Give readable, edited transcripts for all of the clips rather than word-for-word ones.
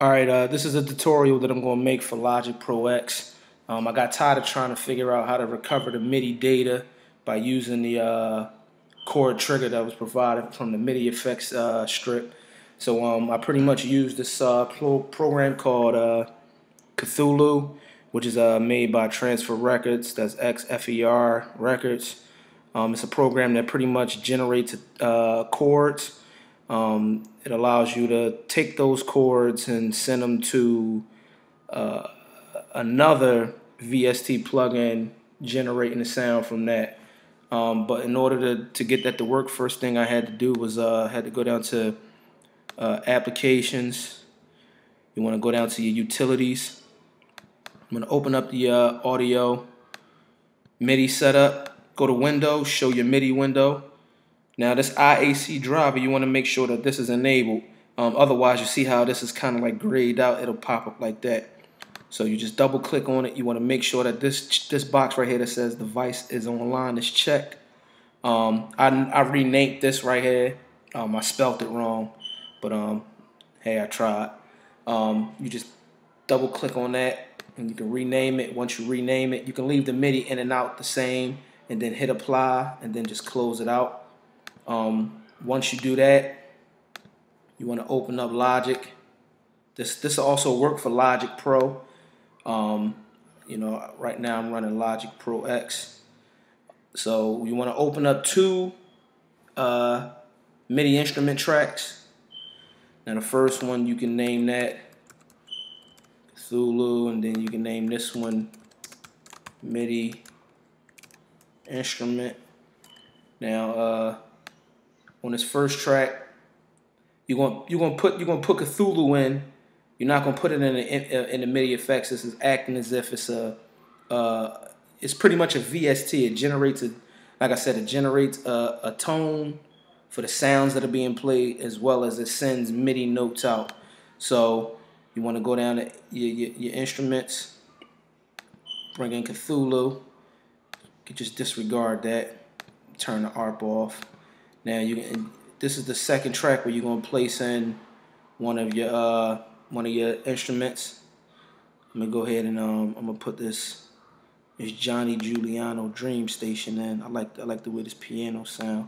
Alright, this is a tutorial that I'm going to make for Logic Pro X. I got tired of trying to figure out how to recover the Midi data by using the chord trigger that was provided from the Midi effects strip. So I pretty much used this program called Cthulhu, which is made by Xfer Records. That's Xfer Records. It's a program that pretty much generates chords. It allows you to take those chords and send them to another VST plugin, generating the sound from that. But in order to get that to work, first thing I had to do was had to go down to applications. You want to go down to your utilities. I'm going to open up the audio MIDI setup. Go to Windows, show your MIDI window. Now this IAC driver, you want to make sure that this is enabled. Otherwise, you see how this is kind of like grayed out. It'll pop up like that. So you just double click on it. You want to make sure that this box right here that says device is online is checked. I renamed this right here. I spelled it wrong, but hey, I tried. You just double click on that and you can rename it. Once you rename it, you can leave the MIDI in and out the same and then hit apply and then just close it out. Once you do that, you want to open up Logic. This will also work for Logic Pro. You know, right now I'm running Logic Pro X. So you want to open up two MIDI instrument tracks. Now the first one, you can name that Cthulhu, and then you can name this one MIDI instrument. Now on this first track, you're gonna put Cthulhu in. You're not gonna put it in the MIDI effects. This is acting as if it's it's pretty much a VST. It generates like I said, it generates a tone for the sounds that are being played, as well as it sends MIDI notes out. So you want to go down to your instruments, bring in Cthulhu. You can just disregard that. Turn the ARP off. Now this is the second track where you're gonna place in one of your instruments. I'm gonna go ahead and I'm gonna put this Johnny Giuliano Dream Station in. I like the way this piano sound.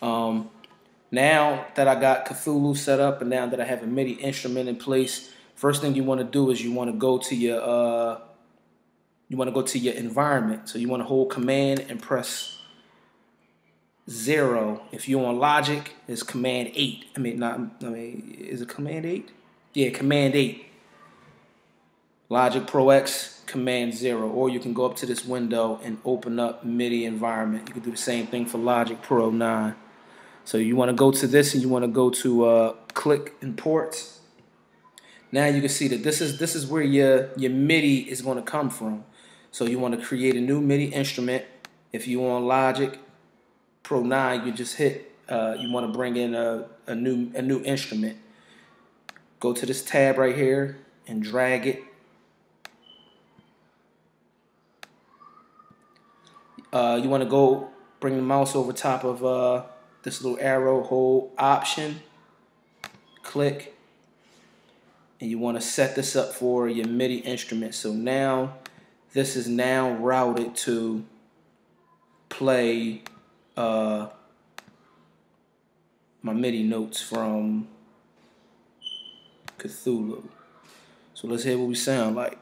Now that I got Cthulhu set up and now that I have a MIDI instrument in place, first thing you want to do is you want to go to your environment. So you want to hold Command and press 0. If you're on Logic, it's Command 8. Is it Command 8? Yeah, Command 8. Logic Pro X, Command 0. Or you can go up to this window and open up MIDI environment. You can do the same thing for Logic Pro 9. So you want to go to this and you want to go to click imports. Now you can see that this is where your MIDI is going to come from. So you want to create a new MIDI instrument. If you're on Logic Pro 9, you just hit you want to bring in a new instrument. Go to this tab right here and drag it. You want to go bring the mouse over top of this little arrow, hold Option, click, and you want to set this up for your MIDI instrument. So now this is now routed to play my MIDI notes from Cthulhu. So let's hear what we sound like.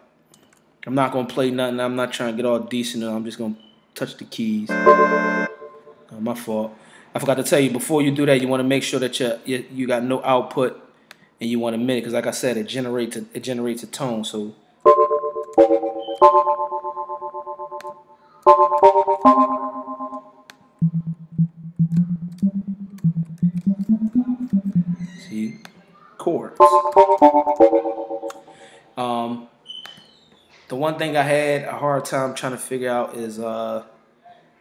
I'm not gonna play nothing. I'm not trying to get all decent. I'm just gonna touch the keys. My fault. I forgot to tell you, before you do that, you want to make sure that you got no output and you want a MIDI, because like I said, it generates a tone. So see, chords. The one thing I had a hard time trying to figure out is now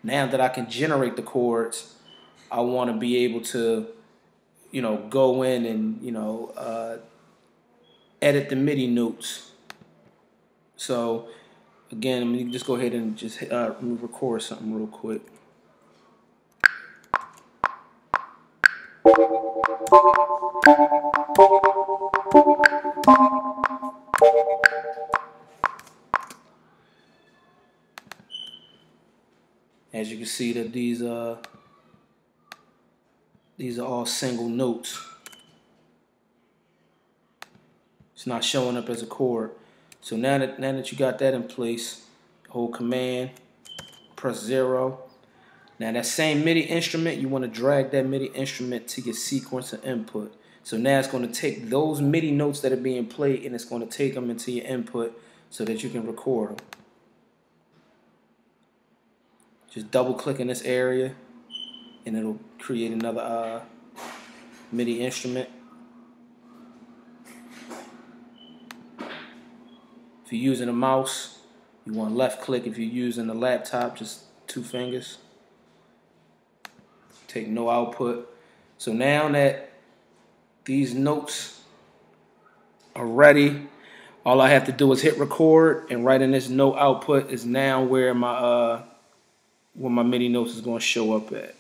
that I can generate the chords, I want to be able to, you know, go in and, you know, edit the MIDI notes. So again, I'm gonna just go ahead and just record something real quick. can see that these are all single notes. It's not showing up as a chord. So now that you got that in place, hold Command, press 0. Now that same MIDI instrument, you want to drag that MIDI instrument to your sequencer input. So now it's going to take those MIDI notes that are being played and it's going to take them into your input so that you can record them. Just double click in this area and it'll create another MIDI instrument. If you're using a mouse, you want left click. If you're using a laptop, just 2 fingers. Take no output. So now that these notes are ready, all I have to do is hit record, and right in this no output is now where my MIDI notes is going to show up at.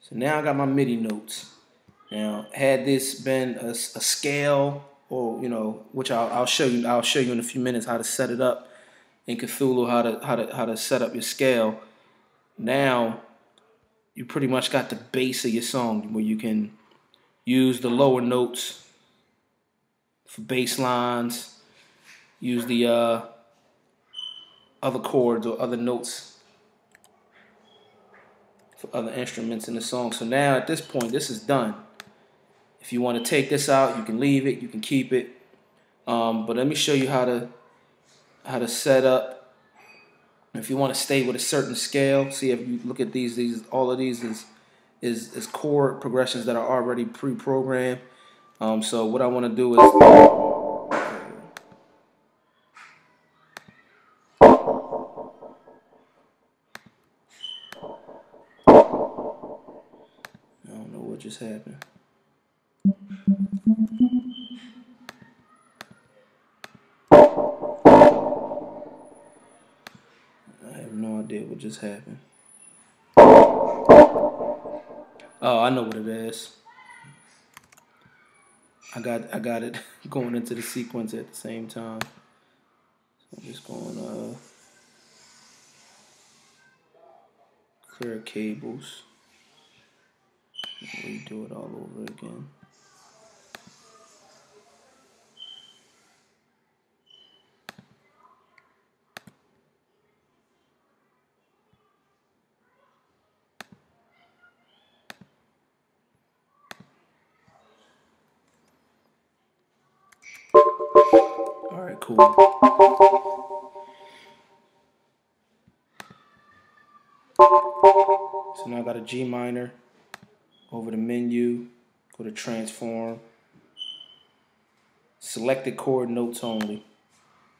So now I got my MIDI notes. Now, had this been a scale, or which I'll show you in a few minutes how to set it up in Cthulhu, how to set up your scale. Now you pretty much got the base of your song where you can use the lower notes for bass lines, use the other chords or other notes for other instruments in the song. So now at this point, this is done. If you want to take this out, you can leave it, you can keep it. But let me show you how to set up. If you want to stay with a certain scale, see if you look at these all of these is chord progressions that are already pre-programmed. So what I want to do is I don't know what just happened. I have no idea what just happened. Oh, I know what it is. I got it going into the sequence at the same time. So I'm just going to clear cables. Redo it all over again. All right, cool. So now I got a G minor. Over the menu, go to transform. Selected chord notes only.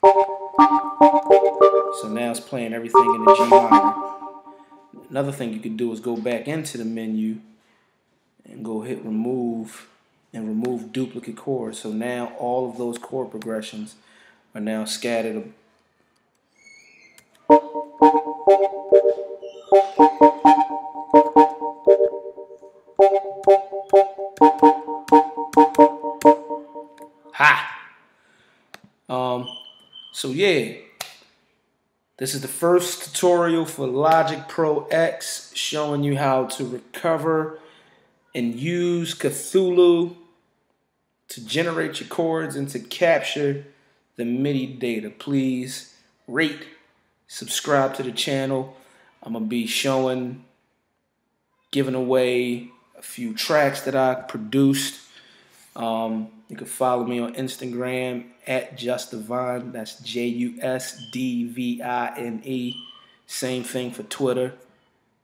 So now it's playing everything in the G minor. Another thing you could do is go back into the menu and go hit remove and remove duplicate chords. So now all of those chord progressions are now scattered. Ha! So yeah, this is the first tutorial for Logic Pro X showing you how to recover and use Cthulhu to generate your chords and to capture the MIDI data. Please rate, subscribe to the channel. I'm going to be giving away a few tracks that I produced. You can follow me on Instagram at JustDivine. That's JUSDVINE. Same thing for Twitter,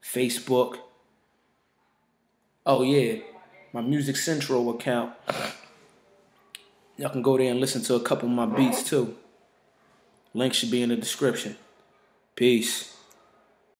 Facebook. Oh yeah, my Music Central account. Y'all can go there and listen to a couple of my beats too. Link should be in the description. Peace.